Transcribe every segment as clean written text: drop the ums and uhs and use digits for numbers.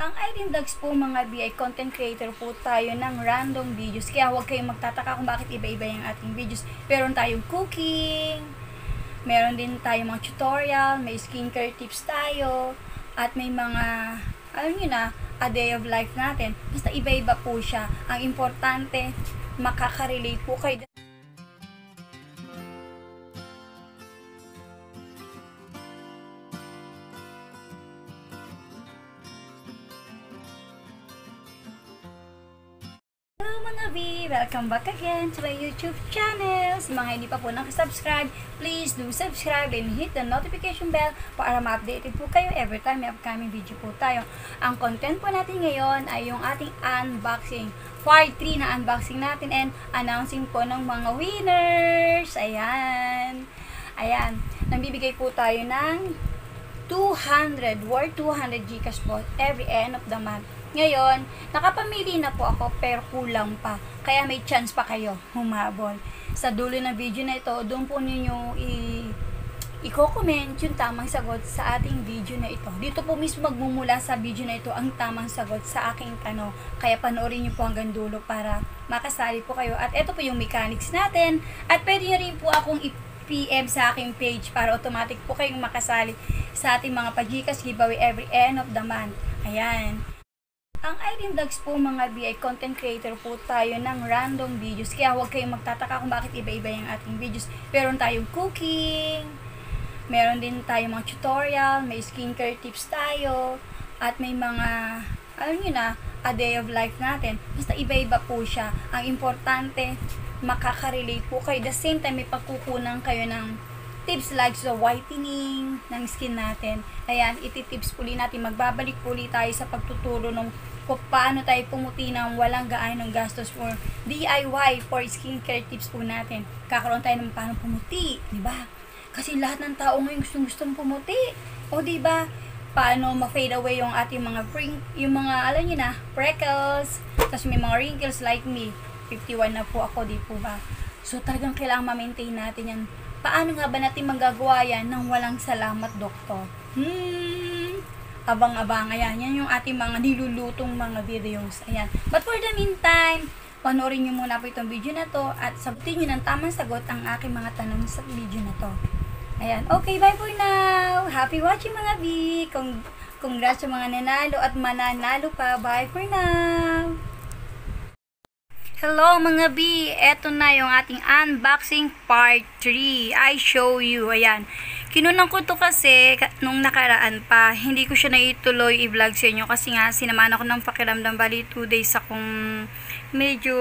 Ang Irene Vlogs po mga B ay content creator po tayo ng random videos. Kaya huwag kayong magtataka kung bakit iba-iba yung ating videos. Meron tayong cooking, meron din tayong mga tutorial, may skincare tips tayo, at may mga, alam nyo na, a day of life natin. Basta iba-iba po siya. Ang importante, makaka-relate po kayo. Hello mga B! Welcome back again to my YouTube channel. Sa mga hindi pa po nakasubscribe, please do subscribe and hit the notification bell para ma-updated po kayo every time may upcoming video po tayo. Ang content po natin ngayon ay yung ating unboxing. Part 3 na unboxing natin and announcing po ng mga winners. Ayan. Ayan. Nagbibigay po tayo ng 200 worth 200 Gcash po every end of the month. Ngayon, nakapamili na po ako pero kulang pa. Kaya may chance pa kayo humabol. Sa dulo ng video na ito, doon po ninyo i-comment yung tamang sagot sa ating video na ito. Dito po mismo magmumula sa video na ito ang tamang sagot sa aking tanong. Kaya panoorin nyo po hanggang dulo para makasali po kayo. At ito po yung mechanics natin. At pwede nyo rin po akong PM sa aking page para automatic po kayong makasali sa ating mga pa-Gcash giveaway every end of the month. Ayan. Ang Irene Vlogs po mga B ay content creator po tayo ng random videos. Kaya huwag kayong magtataka kung bakit iba-iba yung ating videos. Meron tayong cooking, meron din tayong mga tutorial, may skincare tips tayo, at may mga, alam nyo na, a day of life natin. Basta iba-iba po siya. Ang importante, makaka-relate po kayo. The same time, may pagkukunan kayo ng tips like sa whitening ng skin natin. Ayan, iti-tips puli natin. Magbabalik puli tayo sa pagtuturo ng kung paano tayo pumuti ng walang gaanong gastos for DIY for skincare tips po natin. Kakaroon tayo ng paano pumuti, di ba? Kasi lahat ng tao ngayon gustong pumuti. O di ba? Paano ma-fade away yung ating mga yung mga alam niyo na, freckles. Tapos may mga wrinkles like me. 51 na po ako, di po ba? So talagang kailangan ma-maintain natin yan. Paano nga ba natin magagawa yan nang walang salamat, doktor? Abang-abang. Ayan, yan yung ating mga nilulutong mga videos. Ayan. But for the meantime, panoorin nyo muna po itong video na to at sagutin nyo ng tamang sagot ang aking mga tanong sa video na to. Ayan. Okay, bye for now. Happy watching mga B. Congrats sa mga nanalo at mananalo pa. Bye for now. Hello mga B, eto na yung ating unboxing part 3. I show you, ayan. Kinunan ko to kasi nung nakaraan pa, hindi ko siya naituloy i-vlog sa inyo kasi nga sinamahan ako ng pakiramdam, bali 2 days akong medyo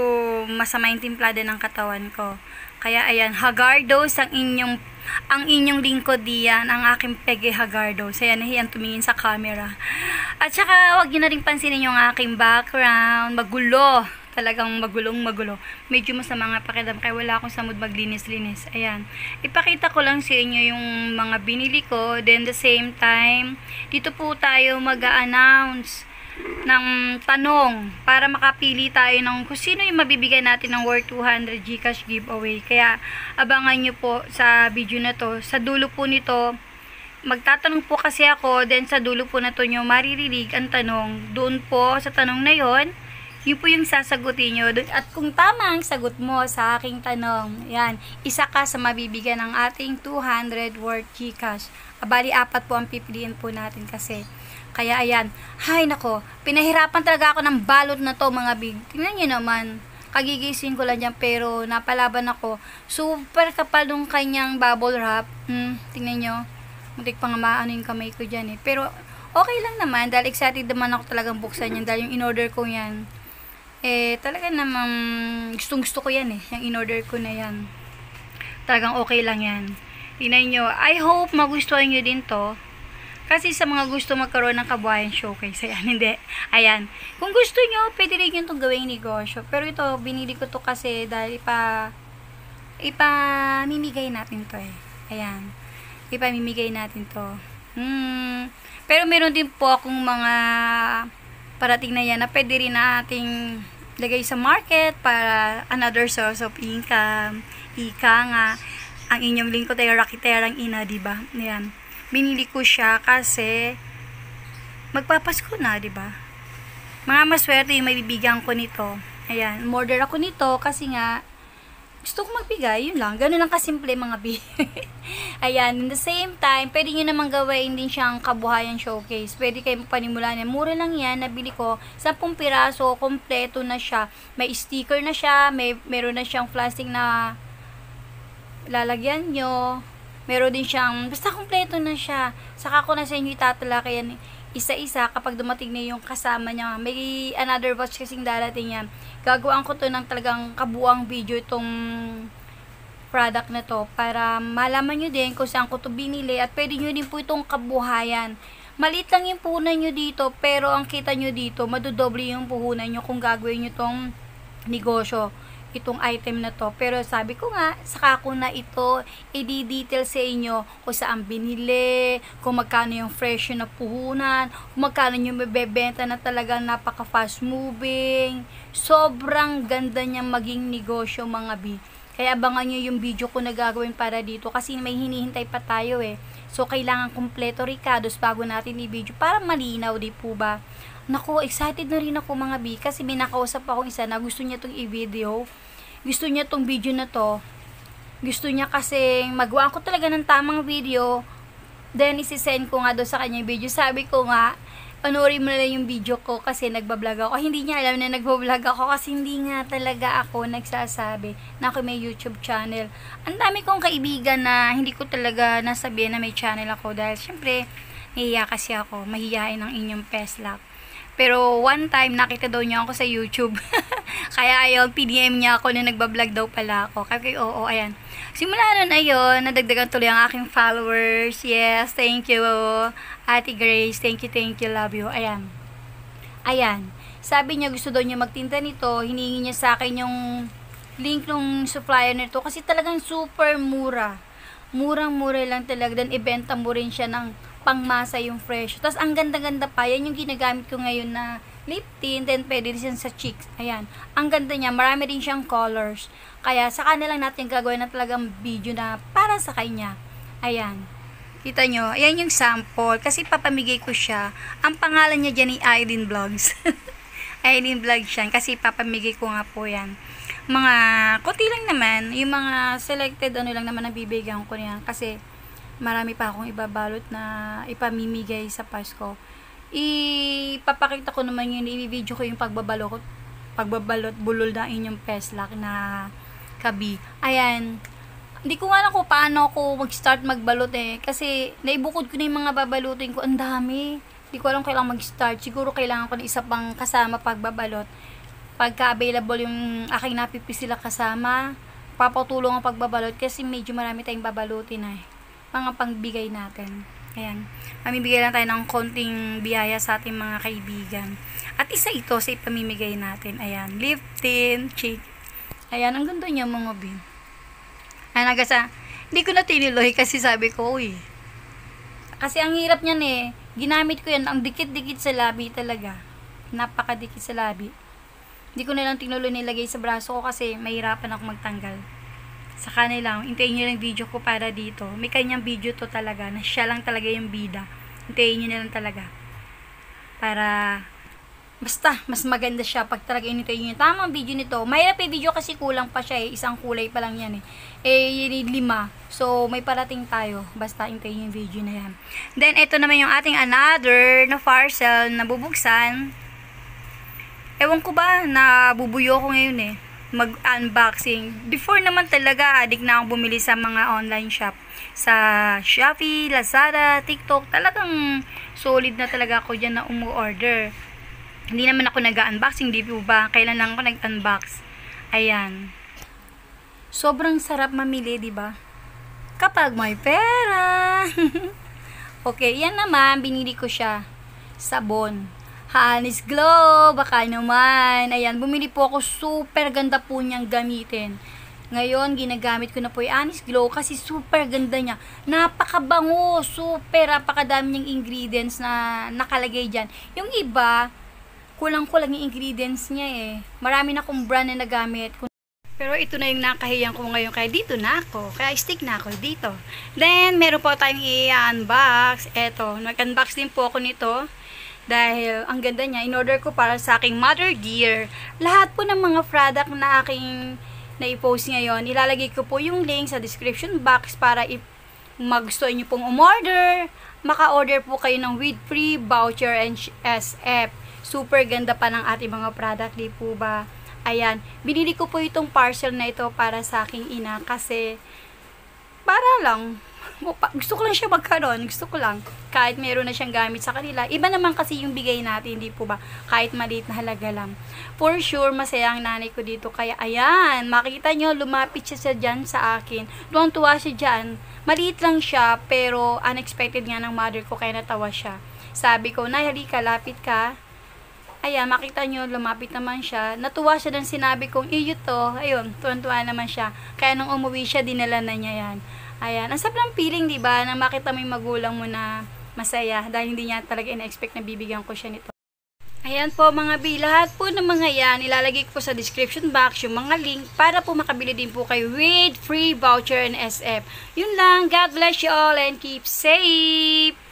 masama yung timplada ng katawan ko. Kaya ayan, Hagardos ang inyong lingkod diyan, ang aking Pege Hagardos. Ayan, nahiyan tumingin sa camera. At saka, wag nyo na rin pansinin yung aking background, magulo. Talagang magulo. Medyo masama nga pakiramdam kaya wala akong samod maglinis-linis. Ayan. Ipakita ko lang sa inyo yung mga binili ko. Then the same time, dito po tayo mag-a-announce ng tanong para makapili tayo ng kung sino yung mabibigyan natin ng worth 200 Gcash giveaway. Kaya abangan nyo po sa video na to. Sa dulo po nito, magtatanong po kasi ako. Then sa dulo po na to nyo maririnig ang tanong. Doon po sa tanong na yon, yun po yung sasagutin nyo. At kung tama ang sagot mo sa aking tanong, yan, isa ka sa mabibigyan ng ating 200 worth Gcash. Bali, 4 po ang pipiliin po natin kasi. Kaya ayan, hay nako, pinahirapan talaga ako ng balot na to mga big. Tingnan nyo naman, kagigising ko lang dyan pero napalaban ako. Super kapal nung kanyang bubble wrap. Tingnan nyo, muntik pa nga maano yung kamay ko dyan eh. Pero okay lang naman dahil excited naman ako talagang buksan yan dahil yung in-order ko yan. Talaga namang gustong-gusto ko yan eh. Yung in-order ko na yan. Talagang okay lang yan. Tingnan nyo. I hope magustuhan nyo din to. Kasi sa mga gusto magkaroon ng kabuhayan showcase. Ayan, hindi. Ayan. Kung gusto nyo, pwede rin yung itong gawing negosyo. Pero ito, binili ko to kasi dahil ipamimigay natin to eh. Ayan. Ipamimigay natin to. Pero meron din po akong mga parating na yan na pwede rin nating lagay sa market para another source of income. Ika nga, ang inyong lingkod ay rakiterang ina, diba? Yan. Binili ko siya kasi magpapasko na, diba? Mga maswerte yung mabibigyan ko nito. Ayan, order ako nito kasi nga, gusto ko magbigay, yun lang. Ganun lang kasimple mga bi. Ayan, in the same time, pwede nyo naman gawain din siyang kabuhayan showcase. Pwede kayo panimulan yan. Mura lang yan, nabili ko. 10 piraso, kompleto na siya. May sticker na siya, meron na siyang plastic na lalagyan nyo. Meron din siyang, basta kompleto na siya. Saka ko na sa inyo itatalaki yan isa-isa kapag dumating na yung kasama niya. May another batch kasing darating yan. Gagawin ko to ng talagang kabuang video itong product na to para malaman nyo din kung saan ko to binili at pwede nyo din po itong kabuhayan. Maliit lang yung puhunan nyo dito pero ang kita nyo dito madodoble yung puhunan nyo kung gagawin nyo itong negosyo, itong item na to. Pero sabi ko nga, saka ko na ito i-detail sa inyo kung saan binili, kung magkano yung fresh na puhunan, kung magkano yung mabebenta na talagang napaka fast moving. Sobrang ganda niyang maging negosyo mga bi. Kaya abangan nyo yung video ko na gagawin para dito kasi may hinihintay pa tayo eh. So kailangan kompleto ricados bago natin i-video para malinaw di po ba. Naku, excited na rin ako mga bi kasi may nakausap akong isa na gusto niya itong i-video. Gusto niya itong video na to. Gusto niya kasi magawa ko talaga ng tamang video. Then isi-send ko nga doon sa kanya yung video. Sabi ko nga, panoorin mo na lang yung video ko kasi nagbablog ako. Hindi niya alam na nagbablog ako kasi hindi nga talaga ako nagsasabi na ako may YouTube channel. Ang dami kong kaibigan na hindi ko talaga nasabihan na may channel ako dahil syempre, nahiya kasi ako. Mahihain ang inyong peslap. Pero one time, nakita daw niya ako sa YouTube. Kaya ayun, PDM niya ako na nagbablog daw pala ako. Kaya oo, ayan. Simula nun ayun, nadagdagan tuloy ang aking followers. Yes, thank you, Ate Grace. Thank you, love you. Ayan. Ayan. Sabi niya gusto daw niya magtinda nito. Hiningi niya sa akin yung link ng supplier nito kasi talagang super mura. Murang-mura lang talaga. Dan ibenta mo rin siya ng pangmasa yung fresh. Tapos ang ganda-ganda pa. Yan yung ginagamit ko ngayon na lip tint. Then pwede rin sa cheeks. Ayan. Ang ganda niya. Marami rin siyang colors. Kaya saka na lang natin gagawin na talagang video na para sa kanya. Ayan. Kita nyo. Ayan yung sample. Kasi papamigay ko siya. Ang pangalan niya dyan ay Aileen Vlogs. Aileen Vlogs yan. Kasi papamigay ko nga po yan. Mga konti lang naman. Yung mga selected ano lang naman ang bibigyan ko niyan. Kasi marami pa akong ibabalot na ipamimigay sa Pasko. Ipapakita ko naman yun, i-video ko yung pagbabalot bulol na inyong peslak na kabi. Ayan. Hindi ko nga alam kung paano ako mag-start magbalot eh. Kasi naibukod ko na yung mga babalutin ko. Ang dami. Hindi ko alam kailangan mag-start. Siguro kailangan ko na isa pang kasama pagbabalot. Pagka available yung aking napipis sila kasama, papatulong ang pagbabalot kasi medyo marami tayong babalutin eh. Mga pangbigay natin. Ayan. Mamibigay lang tayo ng konting biyaya sa ating mga kaibigan. At isa ito sa ipamimigay natin. Ayan. Lip tint, cheek. Ayan. Ang ganda niya mga bin. Ayan. Hindi ko na tiniloy kasi sabi ko, uy. Kasi ang hirap niyan eh. Ginamit ko yan. Ang dikit-dikit sa labi talaga. Napakadikit sa labi. Hindi ko na lang tinuloy nilagay sa braso ko kasi mahirapan ako magtanggal. Sa kanila, hintayin nyo lang video ko para dito. May kanyang video to talaga, na siya lang talaga yung bida. Hintayin nyo na lang talaga. Para, basta, mas maganda siya pag talaga hintayin nyo. Tamang video nito. Mahirap yung video kasi kulang pa siya eh. Isang kulay pa lang yan eh. Yun 5. So, may parating tayo. Basta, hintayin yung video na yan. Then, ito naman yung ating another na parcel na bubuksan. Ewan ko ba, nabubuyo ko ngayon eh. Mag-unboxing. Before naman talaga, adik na akong bumili sa mga online shop. Sa Shopee, Lazada, TikTok. Talagang solid na talaga ako dyan na umu-order. Hindi naman ako nag-unboxing, di ba? Kailan lang ako nag-unbox. Ayan. Sobrang sarap mamili, di ba? Kapag may pera. Okay, yan naman, binili ko siya. Sabon. Honest Glow, baka naman. Ayan, bumili po ako. Super ganda po niyang gamitin. Ngayon, ginagamit ko na po yung Honest Glow kasi super ganda niya. Napakabango, super, napakadami niyang ingredients na nakalagay dyan. Yung iba, kulang-kulang yung ingredients niya eh. Marami na akong brand na nagamit. Pero ito na yung nakahiyang ko ngayon. Kaya dito na ako. Kaya stick na ako dito. Then, meron po tayong i-unbox. Eto, nag-unbox din po ako nito. Dahil ang ganda niya, in-order ko para sa aking mother dear. Lahat po ng mga product na aking na-post ngayon, ilalagay ko po yung link sa description box para magustuhan nyo pong umorder. Maka-order po kayo ng with free voucher and SF. Super ganda pa ng ating mga product, di po ba? Ayan, binili ko po itong parcel na ito para sa aking ina kasi para lang. Gusto ko lang siya magkaroon. Gusto ko lang. Kahit meron na siyang gamit sa kanila. Iba naman kasi yung bigay natin, di po ba? Kahit maliit na halaga lang. For sure, masaya ang nanay ko dito. Kaya, ayan, makita nyo, lumapit siya dyan sa akin. Tuwang-tuwa siya dyan. Maliit lang siya, pero unexpected nga ng mother ko, kaya natawa siya. Sabi ko, Nay, halika, lapit ka. Ayan, makita nyo, lumapit naman siya. Natuwa siya dun sinabi kong, iyo to. Ayun, tuwan-tuwa naman siya. Kaya nung umuwi siya, dinala na niya yan. Ayan, ang sarap ng feeling, diba, na makita mo yung magulang mo na masaya dahil hindi niya talaga ina-expect na bibigyan ko siya nito. Ayan po mga B, lahat po ng mga yan, ilalagay ko po sa description box yung mga link para po makabili din po kayo with free voucher and SF. Yun lang, God bless you all and keep safe!